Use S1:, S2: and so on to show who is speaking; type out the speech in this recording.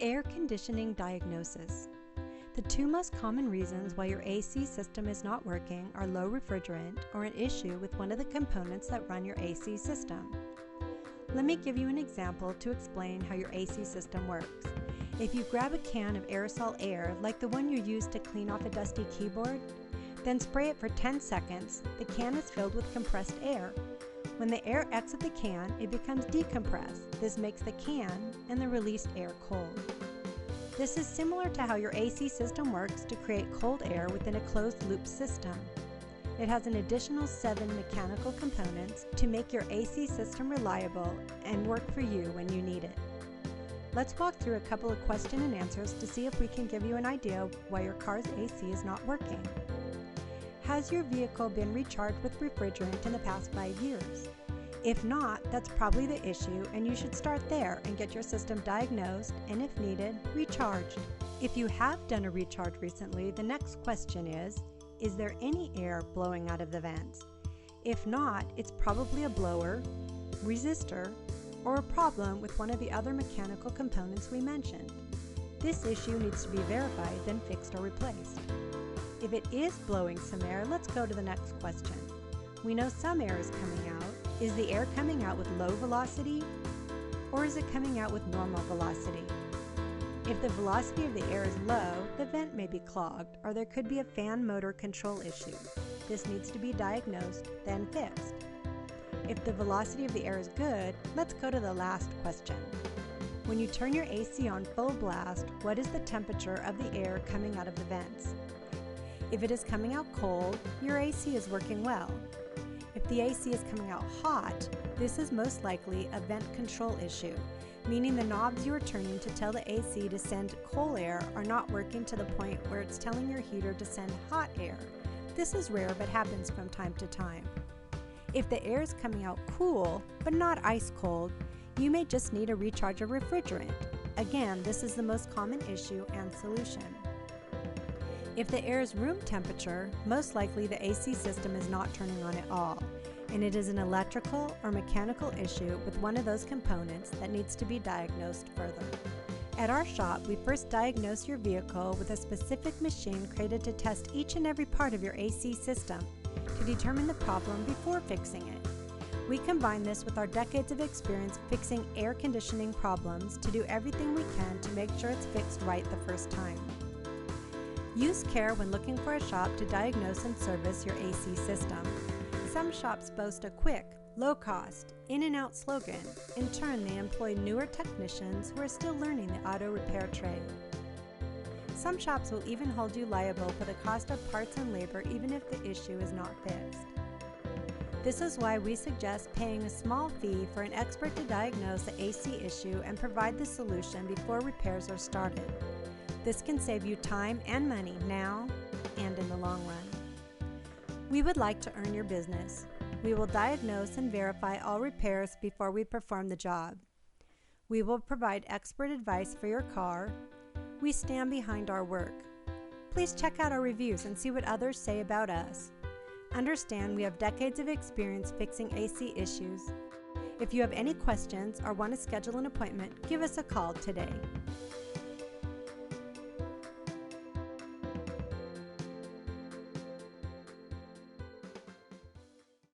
S1: Air conditioning diagnosis. The two most common reasons why your AC system is not working are low refrigerant or an issue with one of the components that run your AC system. Let me give you an example to explain how your AC system works. If you grab a can of aerosol air like the one you use to clean off a dusty keyboard, then spray it for 10 seconds, the can is filled with compressed air. When the air exits the can, it becomes decompressed. This makes the can and the released air cold. This is similar to how your AC system works to create cold air within a closed-loop system. It has an additional 7 mechanical components to make your AC system reliable and work for you when you need it. Let's walk through a couple of question and answers to see if we can give you an idea why your car's AC is not working. Has your vehicle been recharged with refrigerant in the past 5 years? If not, that's probably the issue, and you should start there and get your system diagnosed and, if needed, recharged. If you have done a recharge recently, the next question is there any air blowing out of the vents? If not, it's probably a blower, resistor, or a problem with one of the other mechanical components we mentioned. This issue needs to be verified, then fixed or replaced. If it is blowing some air, let's go to the next question. We know some air is coming out. Is the air coming out with low velocity, or is it coming out with normal velocity? If the velocity of the air is low, the vent may be clogged, or there could be a fan motor control issue. This needs to be diagnosed, then fixed. If the velocity of the air is good, let's go to the last question. When you turn your AC on full blast, what is the temperature of the air coming out of the vents? If it is coming out cold, your AC is working well. If the AC is coming out hot, this is most likely a vent control issue, meaning the knobs you are turning to tell the AC to send cold air are not working to the point where it's telling your heater to send hot air. This is rare but happens from time to time. If the air is coming out cool, but not ice cold, you may just need a recharge of refrigerant. Again, this is the most common issue and solution. If the air is room temperature, most likely the AC system is not turning on at all, and it is an electrical or mechanical issue with one of those components that needs to be diagnosed further. At our shop, we first diagnose your vehicle with a specific machine created to test each and every part of your AC system to determine the problem before fixing it. We combine this with our decades of experience fixing air conditioning problems to do everything we can to make sure it's fixed right the first time. Use care when looking for a shop to diagnose and service your AC system. Some shops boast a quick, low-cost, in-and-out slogan. In turn, they employ newer technicians who are still learning the auto repair trade. Some shops will even hold you liable for the cost of parts and labor even if the issue is not fixed. This is why we suggest paying a small fee for an expert to diagnose the AC issue and provide the solution before repairs are started. This can save you time and money now and in the long run. We would like to earn your business. We will diagnose and verify all repairs before we perform the job. We will provide expert advice for your car. We stand behind our work. Please check out our reviews and see what others say about us. Understand we have decades of experience fixing AC issues. If you have any questions or want to schedule an appointment, give us a call today.